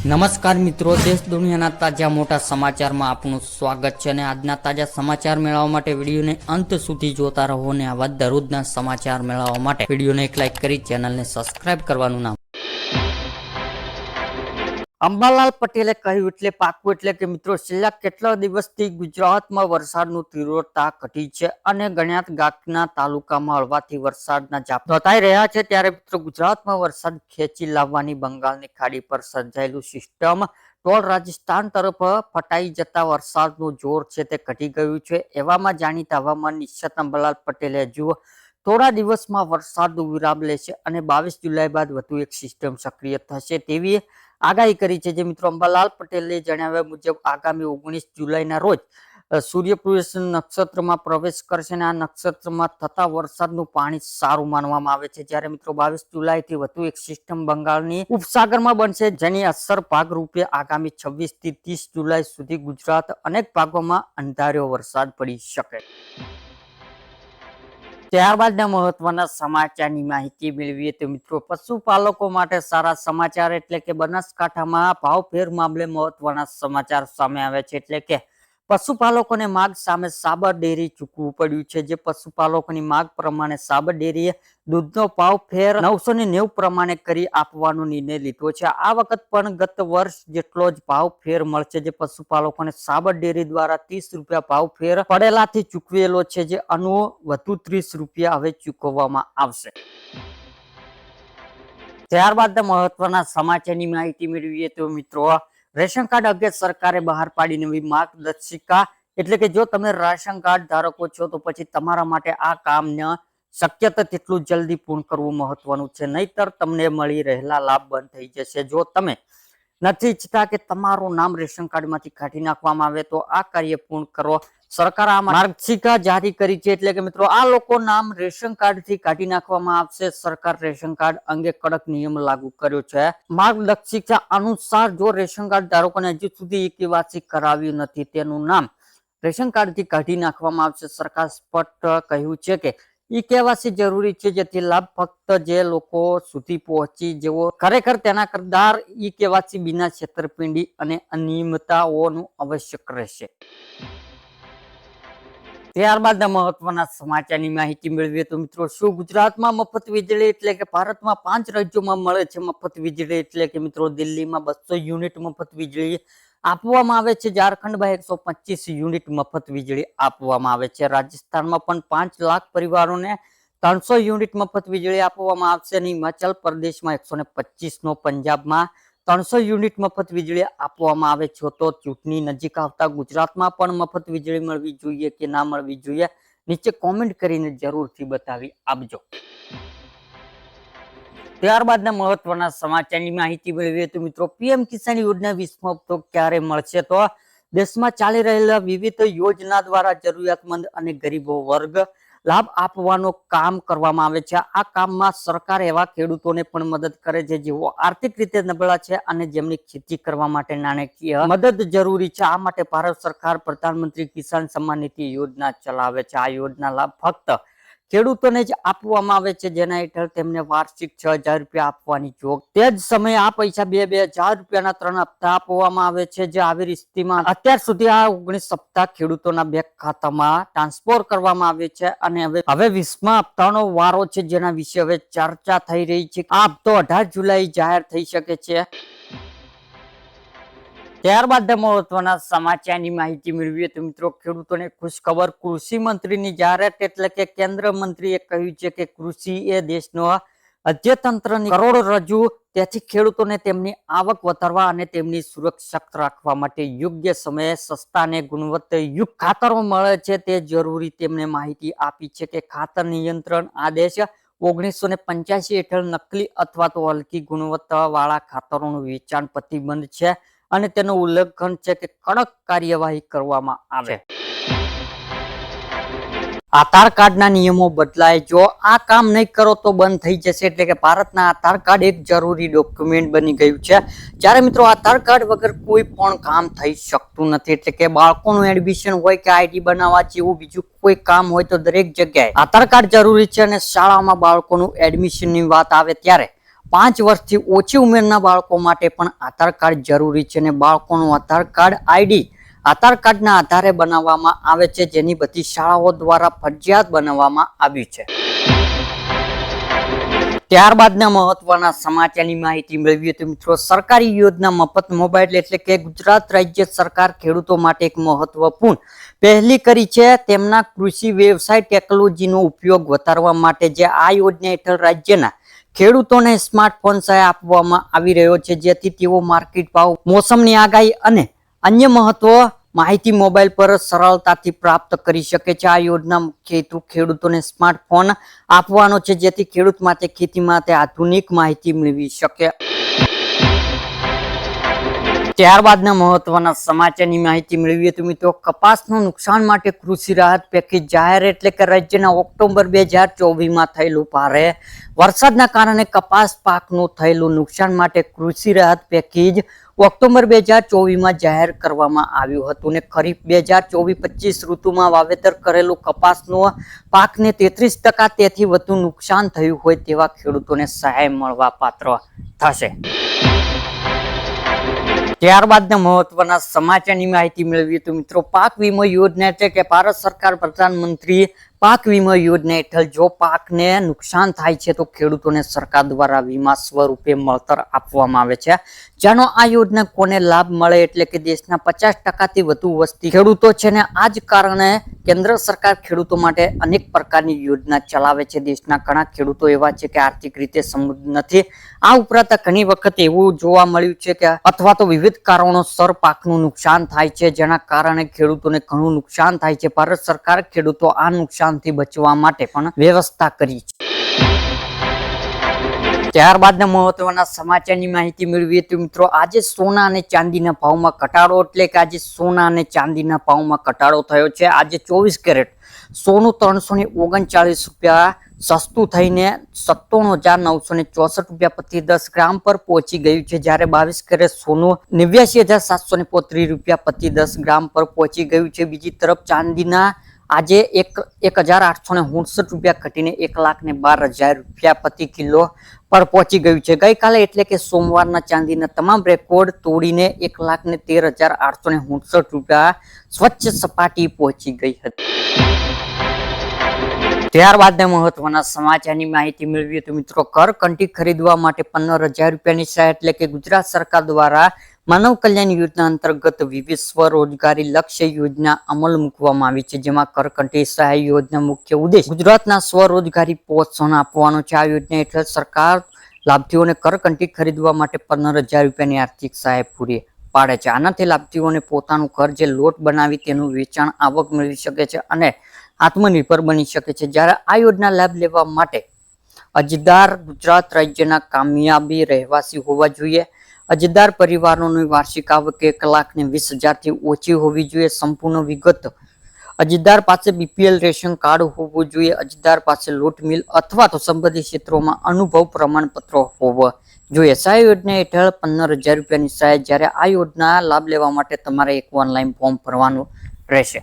નમસ્કાર મિત્રો, દેશ દુનિયાના તાજા મોટા સમાચારમાં આપનું સ્વાગત છે અને આજના તાજા સમાચાર મેળવવા માટે વિડીયોને અંત સુધી જોતા રહો અને આવા દરરોજના સમાચાર મેળવવા માટે વિડીયોને એક લાઈક કરી ચેનલને સબસ્ક્રાઇબ કરવાનું ના. અંબાલાલ પટેલે કહ્યું એટલે પાકું એટલે કે મિત્રો છેલ્લા કેટલા દિવસથી ગુજરાતમાં વરસાદનું તીવ્રતા ઘટી છે અને ગણ્યાત ગાંઠના તાલુકામાં હળવાથી વરસાદના ઝાપટા નોંધાઈ રહ્યા છે. ત્યારે મિત્રો ગુજરાતમાં વરસાદ ખેંચી લાવવાની બંગાળની ખાડી પર સર્જાયેલું સિસ્ટમ ટોળ રાજસ્થાન તરફ ફટાઈ જતા વરસાદનું જોર છે તે ઘટી ગયું છે. એવામાં જાણીતા હવામાન નિષ્ણાત અંબાલાલ પટેલે હજુ થોડા દિવસમાં વરસાદનું વિરામ લેશે અને 22 જુલાઈ બાદ વધુ એક સિસ્ટમ સક્રિય થશે તેવી આગાહી કરી છે. જે મિત્રો અંબાલાલ પટેલે જણાવ્યા મુજબ આગામી 19 જુલાઈના રોજ સૂર્યપુરુષ નક્ષત્રમાં પ્રવેશ કરશે અને આ નક્ષત્રમાં થતા વરસાદનું પાણી સારું માનવામાં આવે છે. જ્યારે મિત્રો 22 જુલાઈથી વધુ એક સિસ્ટમ બંગાળની ઉપસાગરમાં બનશે, જેની અસર ભાગરૂપે આગામી 26 થી 30 જુલાઈ સુધી ગુજરાત અનેક ભાગોમાં અંધાર્યો વરસાદ પડી શકે. ત્યારબાદના મહત્વના સમાચારની માહિતી મેળવીએ તો મિત્રો પશુપાલકો માટે સારા સમાચાર એટલે કે બનાસકાંઠામાં ભાવફેર મામલે મહત્વના સમાચાર સામે આવે છે. એટલે કે પશુપાલકોને માગ સામે સાબર ડેરી ચૂકવું પડ્યું છે. જે પશુપાલકોની માગ પ્રમાણે સાબર ડેરીએ દૂધનો ભાવફેર 990 પ્રમાણે કરી આપવાનો નિર્ણય લીધો છે. આ વખત પણ ગત વર્ષ જેટલો જ ભાવફેર મળશે. જે પશુપાલકોને સાબર ડેરી દ્વારા 30 રૂપિયા ભાવફેર પડેલાથી ચૂકવેલો છે, જે અનુ વધુ 30 રૂપિયા હવે ચૂકવવામાં આવશે. ત્યારબાદ મહત્વના સમાચારની માહિતી મેળવીએ તો મિત્રો રેશન કાર્ડ અંગે સરકારે બહાર પાડી નવી માર્ગદર્શિકા. એટલે કે જો તમે રાશન કાર્ડ ધારકો છો તો પછી તમારા માટે આ કામને શક્ય તેટલું જલ્દી પૂર્ણ કરવું મહત્વનું છે, નહીતર તમને મળી રહેલા લાભ બંધ થઈ જશે. જો તમે નથી ઈચ્છતા કે તમારું નામ રેશન કાર્ડમાંથી કાઢી નાખવામાં આવે તો આ કાર્ય પૂર્ણ કરો. સરકાર આ માર્ગદર્શિકા જારી કરી છે. એટલે કે મિત્રો આ લોકો નામ રેશન કાર્ડથી કાઢી નાખવામાં આવશે. સરકાર રેશન કાર્ડ અંગે કડક નિયમ લાગુ કર્યો છે. માર્ગદર્શિકા અનુસાર જો રેશન કાર્ડ ધારકોને હજુ સુધી કેવાયસી કરાવ્યું નથી તેનું નામ રેશન કાર્ડથી કાઢી નાખવામાં આવશે. સરકાર સ્પષ્ટ કહ્યું છે કે કેવાયસી જરૂરી છે, જેથી લાભ ફક્ત જે લોકો સુધી પહોંચી જેવો ખરેખર તેના કરદાર કેવાયસી બિના છેતરપિંડી અને અનિયમિતતાઓનું આવશ્યક રહેશે. ત્યારબાદ મહત્વના સમાચારની માહિતી મેળવીએ તો મિત્રો શું ગુજરાતમાં મફત વીજળી એટલે કે ભારતમાં 5 રાજ્યોમાં મળે છે મફત વીજળી. એટલે કે મિત્રો દિલ્હીમાં 200 યુનિટ મફત વીજળી આપવામાં આવે છે. ઝારખંડમાં 125 યુનિટ મફત વીજળી આપવામાં આવે છે. રાજસ્થાનમાં પણ 5 લાખ પરિવારોને 300 યુનિટ મફત વીજળી આપવામાં આવશે અને હિમાચલ પ્રદેશમાં 125 પંજાબમાં 300 યુનિટ મફત વીજળી આપવામાં આવે છે. તો ચૂંટણી નજીક આવતા ગુજરાતમાં પણ મફત વીજળી મળવી જોઈએ કે ના મળવી જોઈએ, નીચે કોમેન્ટ કરીને જરૂરથી બતાવી આપજો. ત્યારબાદના મહત્વના સમાચારની માહિતી મેળવીએ તો મિત્રો પીએમ કિસાન યોજના 20મો હપ્તો ક્યારે મળશે. તો દેશમાં ચાલી રહેલા વિવિધ યોજના દ્વારા જરૂરિયાતમંદ અને ગરીબો વર્ગ લાભ આપવાનું કામ કરવામાં આવે છે. આ કામમાં સરકાર એવા ખેડૂતોને પણ મદદ કરે છે જેઓ આર્થિક રીતે નબળા છે અને જેમની ખેતી કરવા માટે નાણાકીય મદદ જરૂરી છે. આ માટે ભારત સરકાર પ્રધાનમંત્રી કિસાન સન્માન નિધિ યોજના ચલાવે છે. આ યોજના લાભ ફક્ત ખેડૂતોને જ આપવામાં આવે છે, જેના હેઠળ તેમને વાર્ષિક 6000 રૂપિયા આપવાની જોગ. તે જ સમયે આ પૈસા 2000 રૂપિયાના 3 હપ્તા આપવામાં આવે છે. જે આવી સ્થિતિમાં અત્યાર સુધી આ 19 હપ્તા ખેડૂતોના બેંક ખાતામાં ટ્રાન્સફર કરવામાં આવે છે અને હવે 20મા હપ્તાનો વારો છે, જેના વિશે હવે ચર્ચા થઈ રહી છે. આ હપ્તો 18 જુલાઈ જાહેર થઈ શકે છે. ત્યારબાદ મહત્વના સમાચારની માહિતી મેળવીએ તો મિત્રો ખેડૂતોને ખુશખબર. કૃષિ મંત્રીની જાહેરાત. એટલે કે કેન્દ્ર મંત્રીએ કહ્યું છે કે કૃષિ એ દેશનો અર્થતંત્રની કરોડરજ્જુ. તેથી ખેડૂતોને તેમની આવક વધારવા અને તેમની સુરક્ષિત રાખવા માટે યોગ્ય સમયે સસ્તા અને ગુણવત્તાયુક્ત ખાતરો મળે છે તે જરૂરી તેમને માહિતી આપી છે કે ખાતર નિયંત્રણ આદેશ 1985 હેઠળ નકલી અથવા તો હલકી ગુણવત્તા વાળા ખાતરોનું વેચાણ પ્રતિબંધ છે અને તેનું ઉલ્લંઘન છે કે કડક કાર્યવાહી કરવામાં આવે. આધાર કાર્ડના નિયમો બદલાય. જો આ કામ નહીં કરો તો બંધ થઈ જશે. એટલે કે ભારતના આધાર કાર્ડ એક જરૂરી ડોક્યુમેન્ટ બની ગયું છે. જ્યારે મિત્રો આધાર કાર્ડ વગર કોઈ પણ કામ થઈ શકતું નથી. એટલે કે બાળકોનું એડમિશન હોય કે આઈડી બનાવવા જેવું બીજું કોઈ કામ હોય તો દરેક જગ્યાએ આધાર કાર્ડ જરૂરી છે. અને શાળામાં બાળકોનું એડમિશનની વાત આવે ત્યારે 5 વર્ષથી ઓછી ઉંમરના બાળકો માટે પણ આધાર કાર્ડ જરૂરી છે અને બાળકોનું આધાર કાર્ડ આઈડી આધાર કાર્ડના આધારે બનાવવામાં આવે છે, જેની બધી શાળાઓ દ્વારા ફરજિયાત બનાવવામાં આવ્યું છે. ત્યારબાદના મહત્વના સમાચારની માહિતી મેળવીએ તો મિત્રો, સરકારી યોજના મફત મોબાઈલ એટલે કે ગુજરાત રાજ્ય સરકાર ખેડૂતો માટે એક મહત્વપૂર્ણ પહેલી કરી છે. તેમના કૃષિ વ્યવસાય ટેકનોલોજીનો ઉપયોગ વધારવા માટે જે આ યોજના હેઠળ રાજ્યના ખેડૂતોને સ્માર્ટફોન સહાય આપવામાં આવી રહ્યો છે, જેથી તેઓ માર્કેટ ભાવ, મોસમની આગાહી અને અન્ય મહત્વ માહિતી મોબાઈલ પર સરળતાથી પ્રાપ્ત કરી શકે છે. આ યોજના મુખ્ય હેતુ ખેડૂતોને સ્માર્ટફોન આપવાનો છે, જેથી ખેડૂત માટે ખેતી માટે આધુનિક માહિતી મેળવી શકે. ત્યારબાદના મહત્વના સમાચારની માહિતી મેળવીએ તો મિત્રો, કપાસનું નુકસાન માટે કૃષિ રાહત પેકેજ જાહેર. એટલે કે રાજ્યના ઓક્ટોબર 2024માં થયેલું ભારે વરસાદના કારણે કપાસ પાકનું થયેલું નુકસાન માટે કૃષિ રાહત પેકેજ ઓક્ટોબર 2024માં જાહેર કરવામાં આવ્યું હતું ને ખરીફ 2024-25 ઋતુમાં વાવેતર કરેલું કપાસનો પાકને 33% તેથી વધુ નુકસાન થયું હોય તેવા ખેડૂતોને સહાય મળવા પાત્ર થશે. ત્યારબાદના મહત્વના સમાચારની માહિતી મેળવીએ તો મિત્રો, પાક વીમા યોજના એટલે કે ભારત સરકાર પ્રધાનમંત્રી પાક વીમા યોજના હેઠળ જો પાકને નુકસાન થાય છે તો ખેડૂતોને સરકાર દ્વારા વીમા સ્વરૂપે મળતર આપવામાં આવે છે. જેનો આ યોજના કોને લાભ મળે એટલે કે દેશના 50%થી વધુ વસ્તી ખેડૂતો છે ને આ જ કારણે કેન્દ્ર સરકાર ખેડૂતો માટે અનેક પ્રકારની યોજના ચલાવે છે. દેશના ઘણા ખેડૂતો એવા છે કે આર્થિક રીતે સમૃદ્ધ નથી. આ ઉપરાંત ઘણી વખત એવું જોવા મળ્યું છે કે અથવા તો વિવિધ કારણોસર પાકનું નુકસાન થાય છે, જેના કારણે ખેડૂતોને ઘણું નુકસાન થાય છે. ભારત સરકાર ખેડૂતો આ નુકસાનથી બચવા માટે પણ વ્યવસ્થા કરી છે. ત્યારબાદના મહત્વના સમાચારની માહિતી મેળવીએ તો મિત્રો, આજે સોના અને ચાંદીના ભાવમાં ઘટાડો એટલે કે આજે સોના અને ચાંદીના ભાવમાં ઘટાડો થયો છે. આજે 24 કેરેટ સોનું 339 રૂપિયા સસ્તું થઈને 97,964 રૂપિયા પ્રતિ 10 ગ્રામ પર પહોંચી ગયું છે, જ્યારે 22 કેરેટ સોનું 89,735 રૂપિયા પ્રતિ 10 ગ્રામ પર પહોંચી ગયું છે. બીજી તરફ ચાંદીના આજે 1,869 રૂપિયા ઘટીને 1,12,000 રૂપિયા પ્રતિ કિલો પર પહોંચી ગયું છે. ગઈકાલે એટલે કે સોમવારના ચાંદીના તમામ રેકોર્ડ તોડીને 1,13,869 રૂપિયા સ્વચ્છ સપાટી પહોંચી ગઈ હતી. ત્યારબાદના મહત્વના સમાચારની માહિતી મેળવીએ તો મિત્રો, ઘર કંઠી ખરીદવા માટે 15,000 રૂપિયાની સહાય એટલે કે ગુજરાત સરકાર દ્વારા માનવ કલ્યાણ યોજના અંતર્ગત વિવિધ સ્વરોજગારી લક્ષ્ય યોજના અમલ મૂકવામાં આવી છે, જેમાં ઘરકંઠી સહાય યોજના મુખ્ય ઉદ્દેશ ગુજરાતના સ્વરોજગારી પ્રોત્સાહન આપવાનો છે. આ યોજના હેઠળ સરકાર લાભાર્થીઓને ઘરકંઠી ખરીદવા માટે 15,000 રૂપિયાની આર્થિક સહાય પૂરી પાડે છે. આનાથી લાભાર્થીઓને પોતાનું ઘર જે લોટ બનાવી તેનું વેચાણ આવક મેળવી શકે છે અને આત્મનિર્ભર બની શકે છે. જ્યારે આ યોજના લાભ લેવા માટે અરજદાર ગુજરાત રાજ્યના કામયાબી રહેવાસી હોવા જોઈએ. અરજદાર પરિવારોની વાર્ષિક આવક 1,20,000 થી ઓછી હોવી જોઈએ. સંપૂર્ણ વિગત અરજદાર પાસે BPL રેશન કાર્ડ હોવું જોઈએ. અરજદાર પાસે લોટ મિલ અથવા તો સંબંધિત ક્ષેત્રોમાં અનુભવ પ્રમાણપત્ર હોવો જોઈએ. સહાય યોજના હેઠળ 15,000 રૂપિયાની સહાય. જ્યારે આ યોજના લાભ લેવા માટે તમારે એક ઓનલાઈન ફોર્મ ભરવાનું રહેશે.